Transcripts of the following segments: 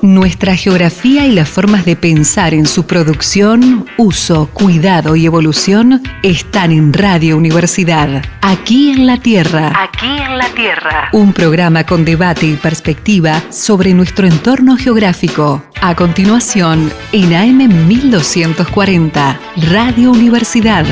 Nuestra geografía y las formas de pensar en su producción, uso, cuidado y evolución están en Radio Universidad. Aquí en la Tierra. Aquí en la Tierra. Un programa con debate y perspectiva sobre nuestro entorno geográfico. A continuación, en AM 1240, Radio Universidad.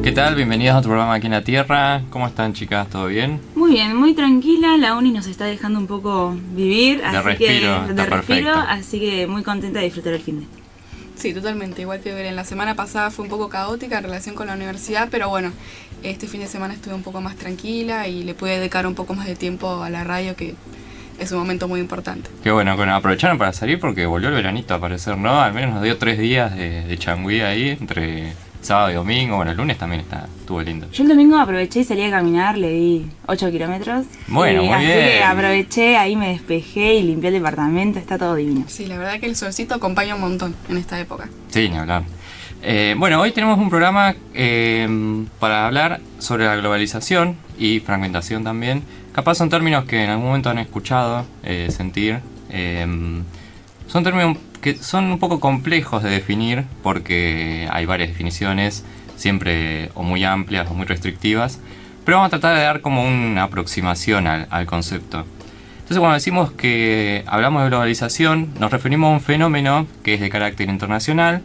¿Qué tal? Bienvenidos a otro programa aquí en la Tierra. ¿Cómo están, chicas? ¿Todo bien? Muy bien, muy tranquila. La uni nos está dejando un poco vivir. De respiro, así que muy contenta de disfrutar el fin de. Sí, totalmente. Igual que en la semana pasada fue un poco caótica en relación con la universidad, pero bueno, este fin de semana estuve un poco más tranquila y le pude dedicar un poco más de tiempo a la radio, que es un momento muy importante. Qué bueno, aprovecharon para salir porque volvió el veranito a aparecer, ¿no? Al menos nos dio 3 días de changüí ahí entre sábado y domingo. Bueno, el lunes también estuvo lindo. Yo el domingo aproveché y salí a caminar, le di 8 kilómetros. Bueno, muy bien. Así que aproveché, ahí me despejé y limpié el departamento, está todo divino. Sí, la verdad que el solcito acompaña un montón en esta época. Sí, ni hablar. Bueno, hoy tenemos un programa para hablar sobre la globalización y fragmentación también. Capaz son términos que en algún momento han escuchado, sentir. Son términos que son un poco complejos de definir porque hay varias definiciones, siempre o muy amplias o muy restrictivas, pero vamos a tratar de dar como una aproximación al concepto. Entonces, cuando decimos que hablamos de globalización, nos referimos a un fenómeno que es de carácter internacional,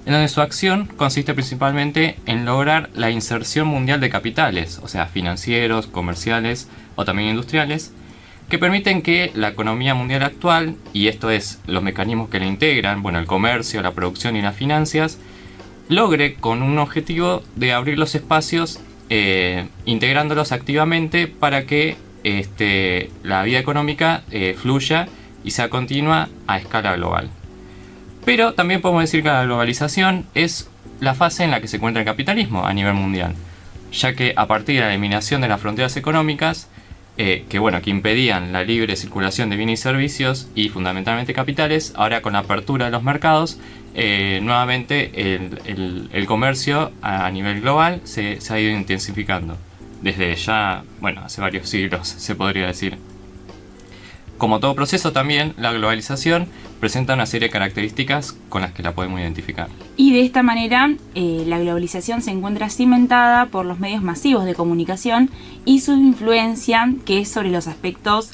en donde su acción consiste principalmente en lograr la inserción mundial de capitales, o sea, financieros, comerciales o también industriales, que permiten que la economía mundial actual, y esto es los mecanismos que la integran, bueno, el comercio, la producción y las finanzas, logre con un objetivo de abrir los espacios, integrándolos activamente para que la vida económica fluya y sea continua a escala global. Pero también podemos decir que la globalización es la fase en la que se encuentra el capitalismo a nivel mundial, ya que a partir de la eliminación de las fronteras económicas, que impedían la libre circulación de bienes y servicios y fundamentalmente capitales, ahora con la apertura de los mercados, nuevamente el comercio a nivel global se ha ido intensificando. Desde ya, hace varios siglos se podría decir. Como todo proceso también, la globalización presenta una serie de características con las que la podemos identificar. Y de esta manera, la globalización se encuentra cimentada por los medios masivos de comunicación y su influencia, que es sobre los aspectos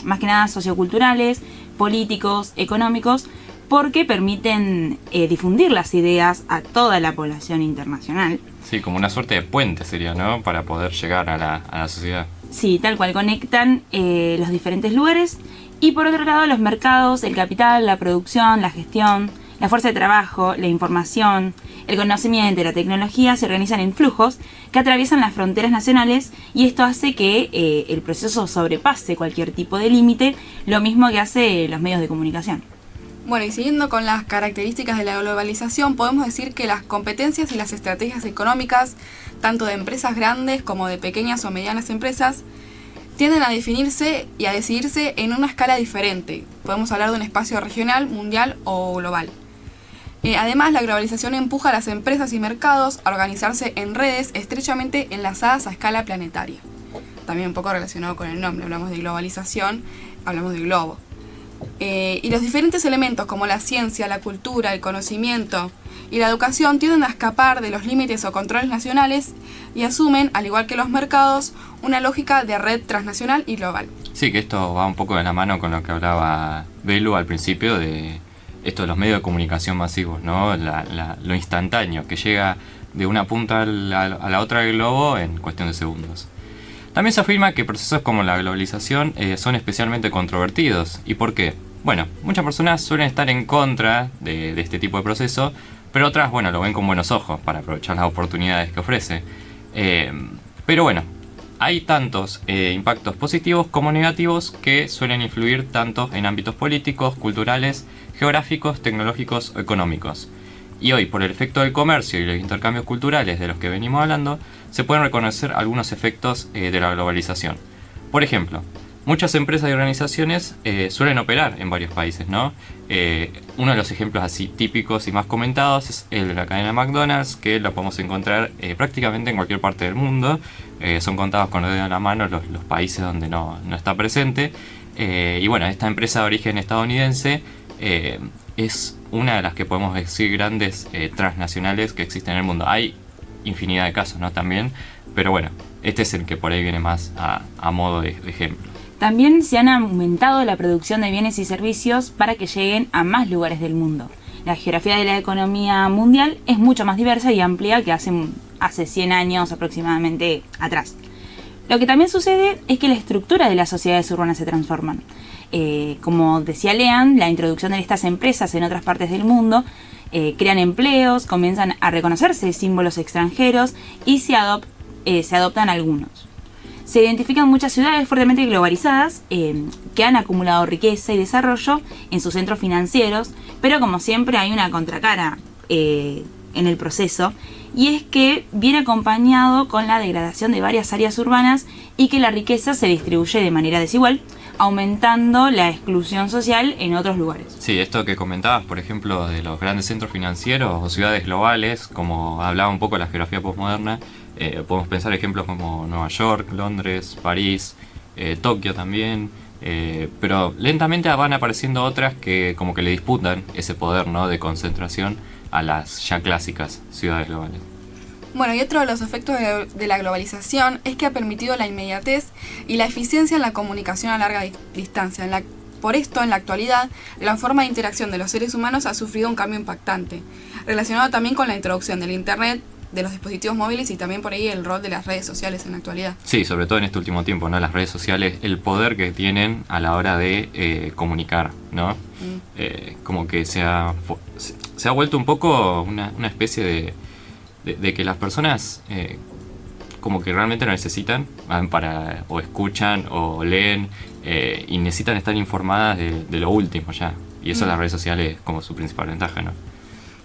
más que nada socioculturales, políticos, económicos, porque permiten difundir las ideas a toda la población internacional. Sí, como una suerte de puente sería, ¿no? Para poder llegar a la sociedad. Sí, tal cual, conectan los diferentes lugares. Y por otro lado, los mercados, el capital, la producción, la gestión, la fuerza de trabajo, la información, el conocimiento y la tecnología se organizan en flujos que atraviesan las fronteras nacionales, y esto hace que el proceso sobrepase cualquier tipo de límite, lo mismo que hace los medios de comunicación. Bueno, y siguiendo con las características de la globalización, podemos decir que las competencias y las estrategias económicas, tanto de empresas grandes como de pequeñas o medianas empresas, tienden a definirse y a decidirse en una escala diferente. Podemos hablar de un espacio regional, mundial o global. Además, la globalización empuja a las empresas y mercados a organizarse en redes estrechamente enlazadas a escala planetaria. También un poco relacionado con el nombre, hablamos de globalización, hablamos de globo. Y los diferentes elementos como la ciencia, la cultura, el conocimiento y la educación tienden a escapar de los límites o controles nacionales y asumen, al igual que los mercados, una lógica de red transnacional y global. Sí, que esto va un poco de la mano con lo que hablaba Belu al principio de esto de los medios de comunicación masivos, ¿no? Lo instantáneo, que llega de una punta a la otra del globo en cuestión de segundos. También se afirma que procesos como la globalización son especialmente controvertidos. ¿Y por qué? Bueno, muchas personas suelen estar en contra de este tipo de proceso, pero otras, lo ven con buenos ojos para aprovechar las oportunidades que ofrece. Pero bueno, hay tantos impactos positivos como negativos que suelen influir tanto en ámbitos políticos, culturales, geográficos, tecnológicos o económicos. Y hoy, por el efecto del comercio y los intercambios culturales de los que venimos hablando, se pueden reconocer algunos efectos de la globalización. Por ejemplo, muchas empresas y organizaciones suelen operar en varios países, ¿no? Uno de los ejemplos así típicos y más comentados es el de la cadena McDonald's, que lo podemos encontrar prácticamente en cualquier parte del mundo. Son contados con los dedos de la mano los países donde no está presente. Y bueno, esta empresa de origen estadounidense es una de las que podemos decir grandes transnacionales que existen en el mundo. Hay infinidad de casos, ¿no? También, pero bueno, este es el que por ahí viene más a modo de ejemplo. También se han aumentado la producción de bienes y servicios para que lleguen a más lugares del mundo. La geografía de la economía mundial es mucho más diversa y amplia que hace 100 años aproximadamente atrás. Lo que también sucede es que la estructura de las sociedades urbanas se transforman. Como decía Lean, la introducción de estas empresas en otras partes del mundo crean empleos, comienzan a reconocerse símbolos extranjeros y se adoptan algunos. Se identifican muchas ciudades fuertemente globalizadas que han acumulado riqueza y desarrollo en sus centros financieros, pero como siempre hay una contracara en el proceso, y es que viene acompañado con la degradación de varias áreas urbanas y que la riqueza se distribuye de manera desigual, aumentando la exclusión social en otros lugares. Sí, esto que comentabas, por ejemplo, de los grandes centros financieros o ciudades globales, como hablaba un poco la geografía postmoderna, podemos pensar ejemplos como Nueva York, Londres, París, Tokio también, pero lentamente van apareciendo otras que como que le disputan ese poder, ¿no?, de concentración a las ya clásicas ciudades globales. Bueno, y otro de los efectos de la globalización es que ha permitido la inmediatez y la eficiencia en la comunicación a larga distancia. Por esto, en la actualidad, la forma de interacción de los seres humanos ha sufrido un cambio impactante, relacionado también con la introducción del Internet, de los dispositivos móviles y también por ahí el rol de las redes sociales en la actualidad. Sí, sobre todo en este último tiempo, ¿no? Las redes sociales, el poder que tienen a la hora de comunicar, ¿no? Como que se ha vuelto un poco una especie de que las personas como que realmente lo necesitan o escuchan o leen y necesitan estar informadas de lo último ya. Y eso las redes sociales como su principal ventaja, ¿no?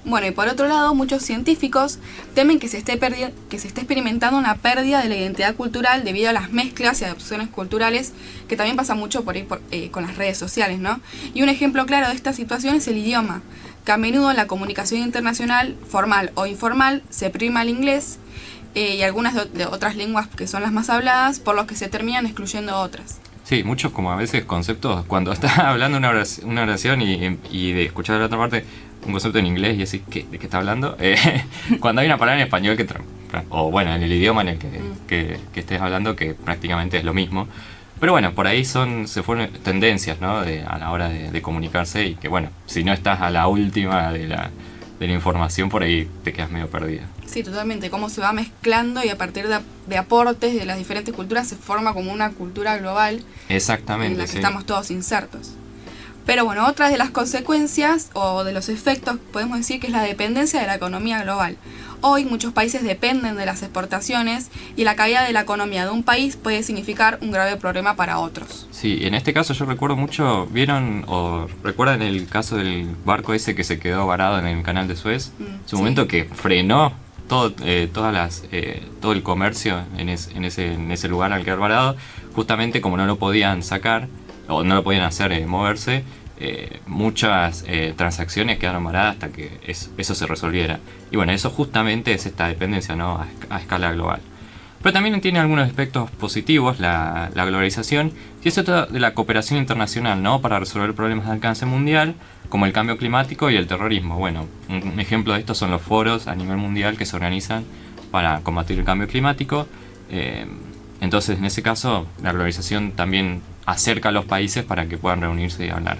Bueno, y por otro lado, muchos científicos temen que se esté experimentando una pérdida de la identidad cultural debido a las mezclas y adopciones culturales, que también pasa mucho por ahí con las redes sociales, ¿no? Y un ejemplo claro de esta situación es el idioma, que a menudo en la comunicación internacional, formal o informal, se prima el inglés y algunas de otras lenguas que son las más habladas, por lo que se terminan excluyendo otras. Sí, muchos como a veces conceptos, cuando estás hablando una oración y de escuchar de la otra parte un concepto en inglés y decís, ¿de qué está hablando? Cuando hay una palabra en español o bueno, en el idioma en el que estés hablando, que prácticamente es lo mismo. Pero bueno, por ahí se fueron tendencias, ¿no?, a la hora de comunicarse, y que bueno, si no estás a la última de la información, por ahí te quedas medio perdida. Sí, totalmente, cómo se va mezclando y a partir de aportes de las diferentes culturas se forma como una cultura global. Exactamente, en la que estamos todos insertos. Pero bueno, otra de las consecuencias o de los efectos podemos decir que es la dependencia de la economía global. Hoy muchos países dependen de las exportaciones y la caída de la economía de un país puede significar un grave problema para otros. Sí, en este caso yo recuerdo mucho, ¿vieron o recuerdan el caso del barco ese que se quedó varado en el canal de Suez? Su momento que frenó todo el comercio en ese lugar al quedar varado, justamente como no lo podían sacar o no lo podían hacer moverse, muchas transacciones quedaron varadas hasta que eso se resolviera. Y bueno, eso justamente es esta dependencia, ¿no?, a escala global. Pero también tiene algunos aspectos positivos la globalización, y es otra de la cooperación internacional, ¿no?, para resolver problemas de alcance mundial, como el cambio climático y el terrorismo. Bueno, un ejemplo de esto son los foros a nivel mundial que se organizan para combatir el cambio climático. Entonces, en ese caso, la globalización también acerca a los países para que puedan reunirse y hablar.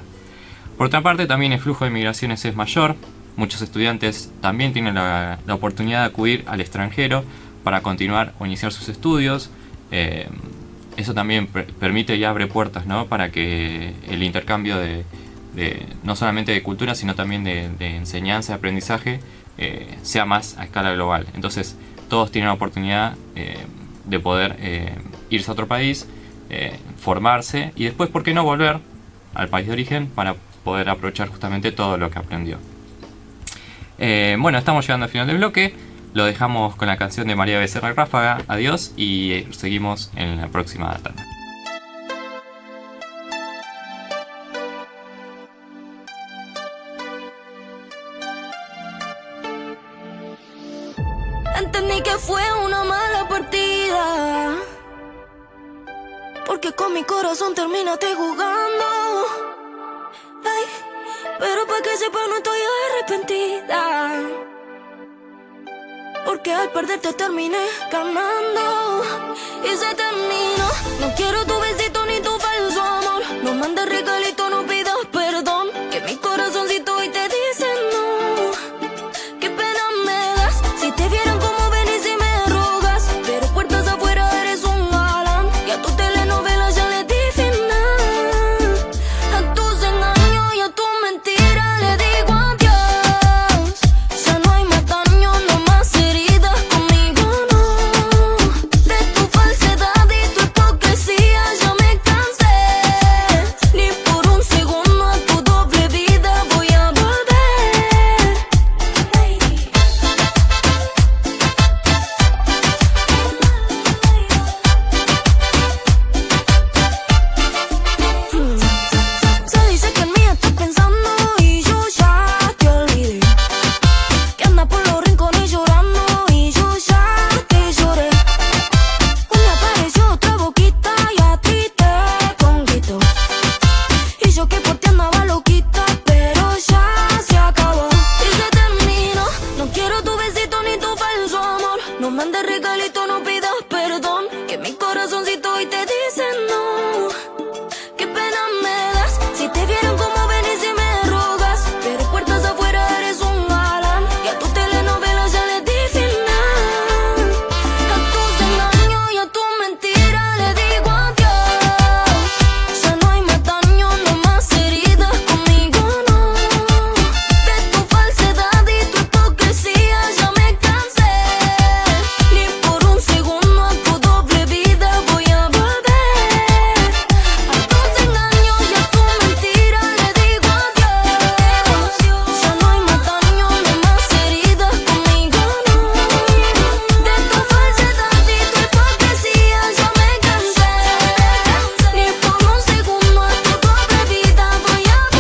Por otra parte, también el flujo de migraciones es mayor. Muchos estudiantes también tienen la oportunidad de acudir al extranjero para continuar o iniciar sus estudios. Eso también permite y abre puertas, ¿no?, para que el intercambio no solamente de cultura, sino también de enseñanza y aprendizaje sea más a escala global. Entonces, todos tienen la oportunidad de poder irse a otro país, formarse y después, ¿por qué no volver al país de origen para poder aprovechar justamente todo lo que aprendió? Bueno, estamos llegando al final del bloque. Lo dejamos con la canción de María Becerra Ráfaga. Adiós y seguimos en la próxima tanda. entendí que fue una mala partida, porque con mi corazón terminaste jugando. Ay, pero pa' que sepa no estoy arrepentida, porque al perderte terminé ganando. Y se terminó. No quiero tu besito ni tu falso amor. No mandes regalito, no pidas perdón, que mi corazoncito hoy te dice no. Qué pena me das. Si te vieran como venís y me rogas, pero puertas afuera eres un galán, y a tu telenovela ya le di final. A tus engaños y a tu mentira le digo adiós. Ya no hay más daño, no más heridas, conmigo no. De tu falsedad y tu hipocresía ya me cansé. Ni por un segundo a tu doble vida voy a volver. Se dice que en mí estás pensando y yo ya te olvidé, que andas por los rincones llorando y yo ya te lloré. Un día apareció otra boquita y a ti te conquistó, y yo que por ti andaba loquita, pero ya se acabó. Y se terminó. No quiero tu besito ni tu falso amor. No mandes regalito, no pidas perdón, que mi corazoncito hoy te dice no. Qué pena me das. Si te vieron como venís y me rogas, pero puertas afuera eres un galán, y a tu telenovela ya le di final. A tus engaños y a tu mentira le digo adiós. Ya no hay más daño, no más heridas, conmigo no. De tu falsedad y tu hipocresía ya me cansé. Ni por un segundo a tu doble vida voy a volver. A tus engaños y a tu mentira le digo adiós. Ya no hay más daño, no más heridas, conmigo no. De tu falsedad y tu hipocresía ya me cansé. Ni por un segundo a tu doble vida voy a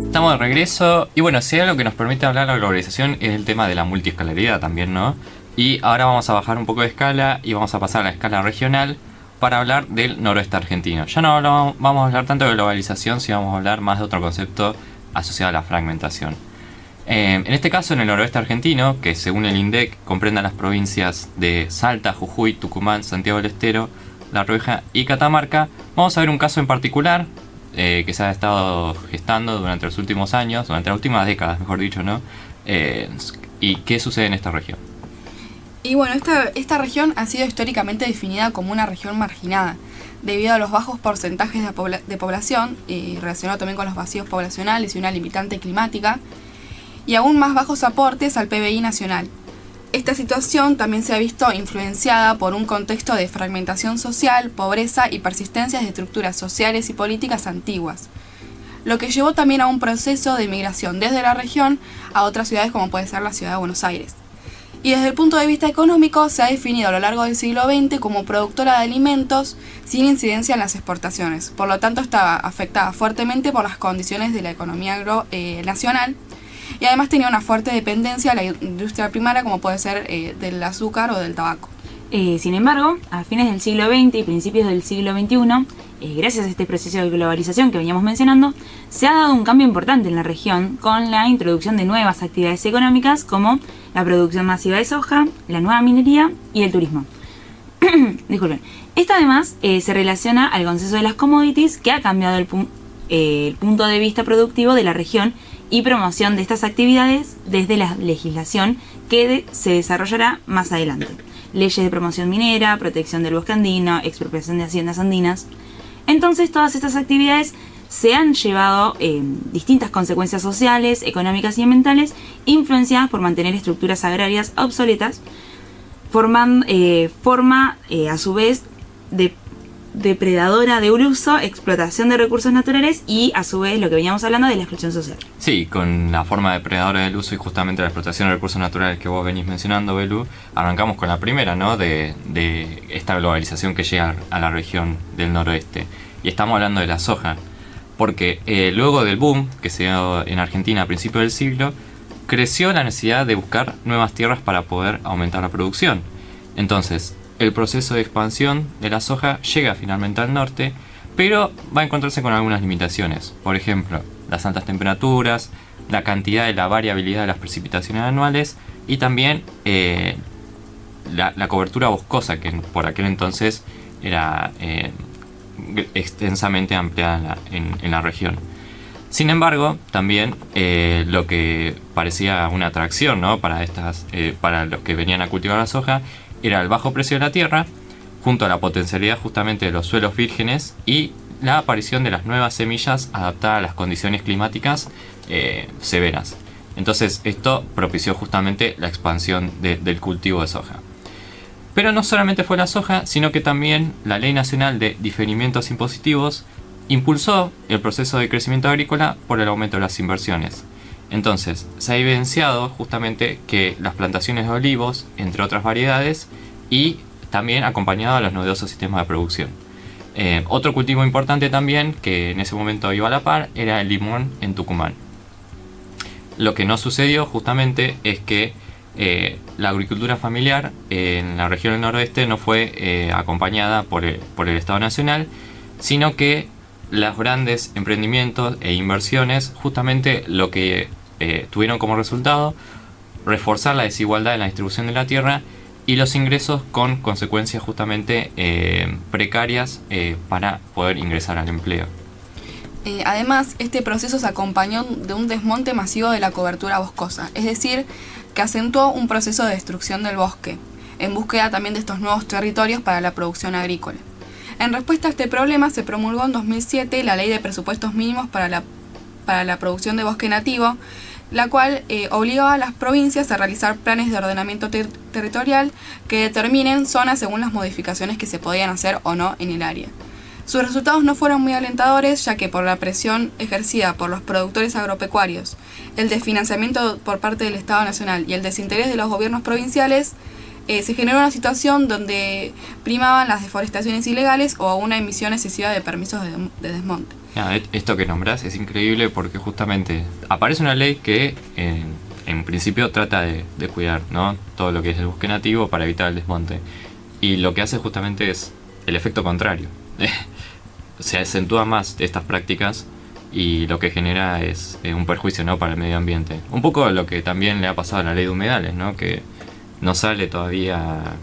Estamos de regreso y bueno, si hay algo que nos permite hablar de la globalización es el tema de la multiescalaridad también, ¿no? Y ahora vamos a bajar un poco de escala y vamos a pasar a la escala regional para hablar del noroeste argentino. Ya no vamos a hablar tanto de globalización, sino vamos a hablar más de otro concepto asociado a la fragmentación. En este caso, en el noroeste argentino, que según el INDEC comprende las provincias de Salta, Jujuy, Tucumán, Santiago del Estero, La Rioja y Catamarca, vamos a ver un caso en particular que se ha estado gestando durante los últimos años, durante las últimas décadas, mejor dicho, ¿no? ¿Y qué sucede en esta región? Y bueno, esta región ha sido históricamente definida como una región marginada, debido a los bajos porcentajes de población, y relacionado también con los vacíos poblacionales y una limitante climática, y aún más bajos aportes al PBI nacional. Esta situación también se ha visto influenciada por un contexto de fragmentación social, pobreza y persistencias de estructuras sociales y políticas antiguas, lo que llevó también a un proceso de migración desde la región a otras ciudades como puede ser la ciudad de Buenos Aires. Y desde el punto de vista económico se ha definido a lo largo del siglo XX como productora de alimentos sin incidencia en las exportaciones, por lo tanto estaba afectada fuertemente por las condiciones de la economía nacional, y además tenía una fuerte dependencia a la industria primaria como puede ser del azúcar o del tabaco. Sin embargo, a fines del siglo XX y principios del siglo XXI, gracias a este proceso de globalización que veníamos mencionando, se ha dado un cambio importante en la región con la introducción de nuevas actividades económicas como la producción masiva de soja, la nueva minería y el turismo. Disculpen. Esto además se relaciona al consenso de las commodities, que ha cambiado el punto de vista productivo de la región y promoción de estas actividades desde la legislación que se desarrollará más adelante. Leyes de promoción minera, protección del bosque andino, expropiación de haciendas andinas. Entonces todas estas actividades se han llevado distintas consecuencias sociales, económicas y ambientales, influenciadas por mantener estructuras agrarias obsoletas, forma a su vez de depredadora de uso, explotación de recursos naturales y a su vez lo que veníamos hablando de la exclusión social. Sí, con la forma depredadora del uso y justamente la explotación de recursos naturales que vos venís mencionando, Belu, arrancamos con la primera, ¿no? De esta globalización que llega a la región del noroeste. Y estamos hablando de la soja. Porque luego del boom que se dio en Argentina a principios del siglo, creció la necesidad de buscar nuevas tierras para poder aumentar la producción. Entonces, el proceso de expansión de la soja llega finalmente al norte, pero va a encontrarse con algunas limitaciones. Por ejemplo, las altas temperaturas, la cantidad y la variabilidad de las precipitaciones anuales y también la cobertura boscosa, que por aquel entonces era extensamente ampliada en la región. Sin embargo, también lo que parecía una atracción, ¿no?, para los que venían a cultivar la soja era el bajo precio de la tierra, junto a la potencialidad justamente de los suelos vírgenes y la aparición de las nuevas semillas adaptadas a las condiciones climáticas severas. Entonces esto propició justamente la expansión del cultivo de soja. Pero no solamente fue la soja, sino que también la Ley Nacional de Diferimientos Impositivos impulsó el proceso de crecimiento agrícola por el aumento de las inversiones. Entonces, se ha evidenciado justamente que las plantaciones de olivos, entre otras variedades, y también acompañado a los novedosos sistemas de producción. Otro cultivo importante también, que en ese momento iba a la par, era el limón en Tucumán. Lo que no sucedió justamente es que la agricultura familiar en la región del noroeste no fue acompañada por el Estado Nacional, sino que los grandes emprendimientos e inversiones justamente lo que tuvieron como resultado reforzar la desigualdad en la distribución de la tierra y los ingresos con consecuencias justamente precarias para poder ingresar al empleo. Además, este proceso se acompañó de un desmonte masivo de la cobertura boscosa, es decir, que acentuó un proceso de destrucción del bosque, en búsqueda también de estos nuevos territorios para la producción agrícola. En respuesta a este problema se promulgó en 2007 la Ley de Presupuestos Mínimos para la producción de bosque nativo, la cual obligaba a las provincias a realizar planes de ordenamiento territorial que determinen zonas según las modificaciones que se podían hacer o no en el área. Sus resultados no fueron muy alentadores, ya que por la presión ejercida por los productores agropecuarios, el desfinanciamiento por parte del Estado Nacional y el desinterés de los gobiernos provinciales, se generó una situación donde primaban las deforestaciones ilegales o una emisión excesiva de permisos de desmonte. Esto que nombrás es increíble porque justamente aparece una ley que en principio trata de cuidar, ¿no?, todo lo que es el bosque nativo para evitar el desmonte. Y lo que hace justamente es el efecto contrario. Se acentúa más estas prácticas y lo que genera es un perjuicio, ¿no?, para el medio ambiente. Un poco lo que también le ha pasado a la ley de humedales, ¿no?, que no sale todavía,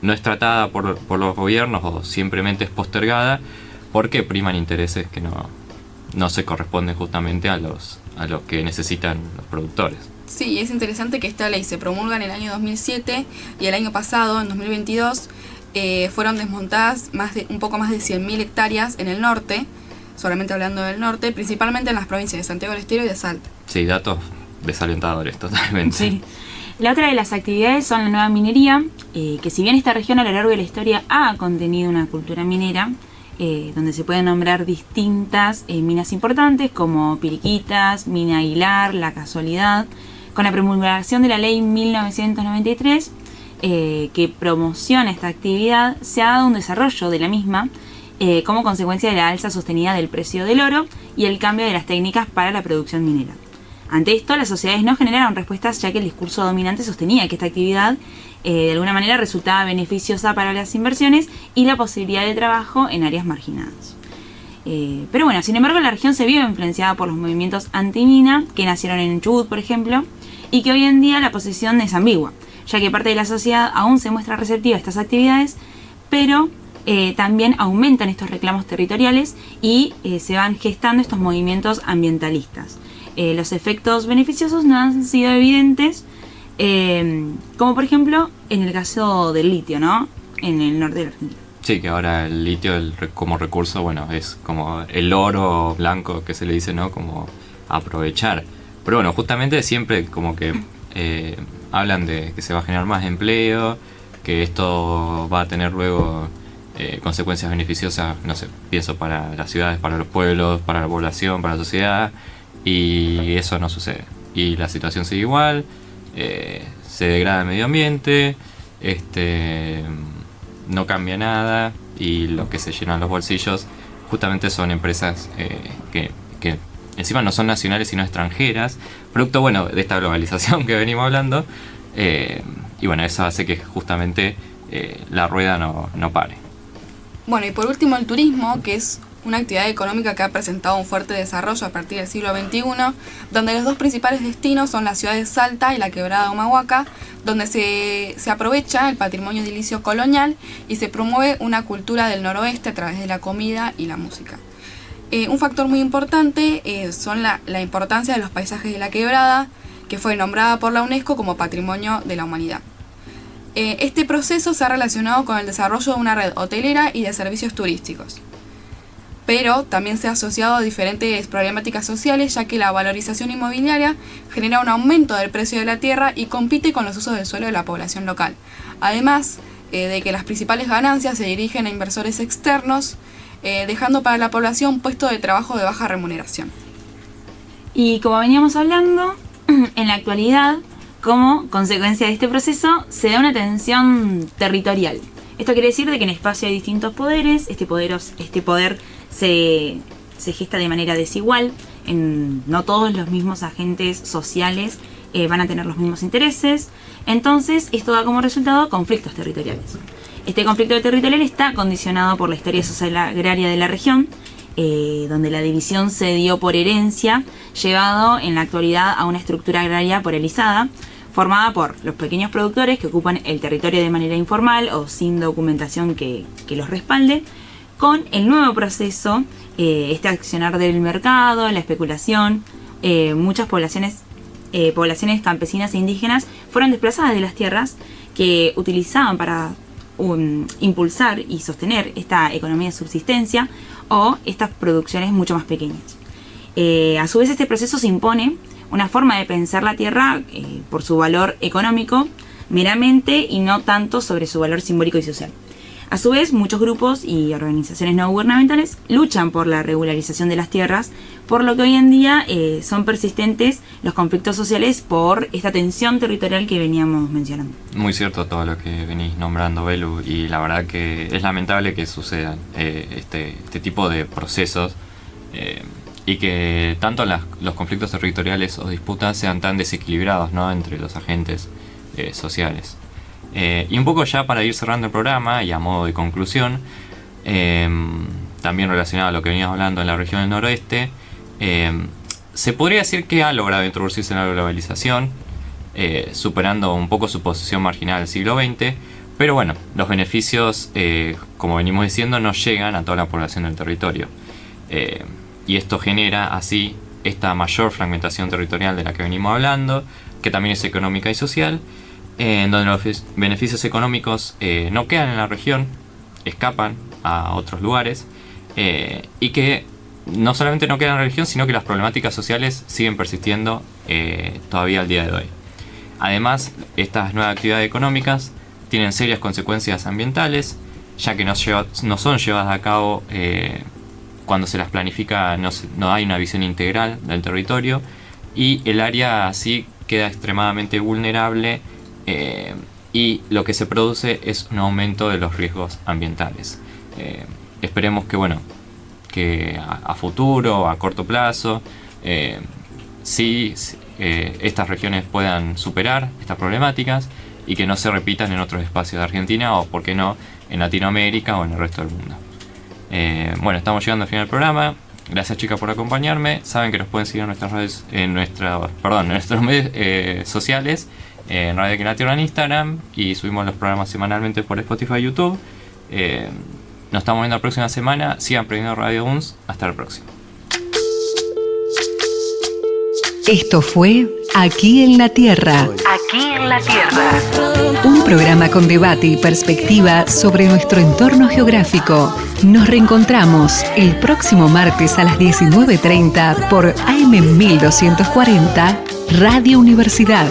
no es tratada por los gobiernos o simplemente es postergada porque priman intereses que no se corresponden justamente a los que necesitan los productores. Sí, es interesante que esta ley se promulga en el año 2007 y el año pasado, en 2022, fueron desmontadas un poco más de 100.000 hectáreas en el norte, solamente hablando del norte, principalmente en las provincias de Santiago del Estero y de Salta. Sí, datos desalentadores totalmente. Sí. La otra de las actividades son la nueva minería, que si bien esta región a lo largo de la historia ha contenido una cultura minera, donde se pueden nombrar distintas minas importantes como Piriquitas, Mina Aguilar, La Casualidad, con la promulgación de la ley 1993, que promociona esta actividad, se ha dado un desarrollo de la misma como consecuencia de la alza sostenida del precio del oro y el cambio de las técnicas para la producción minera. Ante esto, las sociedades no generaron respuestas, ya que el discurso dominante sostenía que esta actividad de alguna manera resultaba beneficiosa para las inversiones y la posibilidad de trabajo en áreas marginadas. Pero bueno, sin embargo, la región se vio influenciada por los movimientos anti-mina que nacieron en Chubut, por ejemplo, y que hoy en día la posición es ambigua, ya que parte de la sociedad aún se muestra receptiva a estas actividades, pero también aumentan estos reclamos territoriales y se van gestando estos movimientos ambientalistas. Los efectos beneficiosos no han sido evidentes, como por ejemplo en el caso del litio, ¿no?, en el norte de la Argentina. Sí, que ahora el litio como recurso, bueno, es como el oro blanco que se le dice, ¿no?, como aprovechar. Pero bueno, justamente siempre como que hablan de que se va a generar más empleo, que esto va a tener luego consecuencias beneficiosas, no sé, pienso para las ciudades, para los pueblos, para la población, para la sociedad, y eso no sucede. Y la situación sigue igual, se degrada el medio ambiente, no cambia nada y lo que se llenan los bolsillos justamente son empresas que encima no son nacionales sino extranjeras, producto de esta globalización que venimos hablando, y bueno, eso hace que justamente la rueda no pare. Bueno, y por último el turismo, que es una actividad económica que ha presentado un fuerte desarrollo a partir del siglo XXI, donde los dos principales destinos son la ciudad de Salta y la quebrada de Humahuaca, donde se aprovecha el patrimonio edilicio colonial y se promueve una cultura del noroeste a través de la comida y la música. Un factor muy importante son la importancia de los paisajes de la quebrada, que fue nombrada por la UNESCO como Patrimonio de la Humanidad. Este proceso se ha relacionado con el desarrollo de una red hotelera y de servicios turísticos, pero también se ha asociado a diferentes problemáticas sociales, ya que la valorización inmobiliaria genera un aumento del precio de la tierra y compite con los usos del suelo de la población local. Además de que las principales ganancias se dirigen a inversores externos, dejando para la población puestos de trabajo de baja remuneración. Y como veníamos hablando, en la actualidad, como consecuencia de este proceso, se da una tensión territorial. Esto quiere decir de que en espacio hay distintos poderes, este poder se gesta de manera desigual, no todos los mismos agentes sociales van a tener los mismos intereses, entonces esto da como resultado conflictos territoriales. Este conflicto territorial está condicionado por la historia social agraria de la región, donde la división se dio por herencia, llevado en la actualidad a una estructura agraria porelizada, formada por los pequeños productores que ocupan el territorio de manera informal o sin documentación que los respalde, con el nuevo proceso, este accionar del mercado, la especulación. Muchas poblaciones campesinas e indígenas fueron desplazadas de las tierras que utilizaban para impulsar y sostener esta economía de subsistencia o estas producciones mucho más pequeñas. A su vez, este proceso se impone una forma de pensar la tierra por su valor económico meramente y no tanto sobre su valor simbólico y social. A su vez, muchos grupos y organizaciones no gubernamentales luchan por la regularización de las tierras, por lo que hoy en día son persistentes los conflictos sociales por esta tensión territorial que veníamos mencionando. Muy cierto todo lo que venís nombrando, Belu, y la verdad que es lamentable que sucedan este tipo de procesos y que tanto los conflictos territoriales o disputas sean tan desequilibrados, ¿no?, entre los agentes sociales. Y un poco ya para ir cerrando el programa y a modo de conclusión, también relacionado a lo que veníamos hablando en la región del noroeste, se podría decir que ha logrado introducirse en la globalización, superando un poco su posición marginal del siglo XX, pero bueno, los beneficios, como venimos diciendo, no llegan a toda la población del territorio. Y esto genera así esta mayor fragmentación territorial de la que venimos hablando, que también es económica y social, en donde los beneficios económicos no quedan en la región, escapan a otros lugares, y que no solamente no quedan en la región, sino que las problemáticas sociales siguen persistiendo todavía al día de hoy. Además, estas nuevas actividades económicas tienen serias consecuencias ambientales, ya que no son llevadas a cabo cuando se las planifica, no hay una visión integral del territorio, y el área así queda extremadamente vulnerable, y lo que se produce es un aumento de los riesgos ambientales. Esperemos que a futuro, a corto plazo, estas regiones puedan superar estas problemáticas y que no se repitan en otros espacios de Argentina o, por qué no, en Latinoamérica o en el resto del mundo. Estamos llegando al final del programa. Gracias, chicas, por acompañarme. Saben que nos pueden seguir en nuestras redes, en nuestros medios sociales, en Radio Aquí en la Tierra en Instagram, y subimos los programas semanalmente por Spotify y YouTube. Nos estamos viendo la próxima semana. Sigan prendiendo Radio UNS. Hasta la próxima. Esto fue Aquí en la Tierra. Aquí en la Tierra. Un programa con debate y perspectiva sobre nuestro entorno geográfico. Nos reencontramos el próximo martes a las 19:30 por AM 1240, Radio Universidad.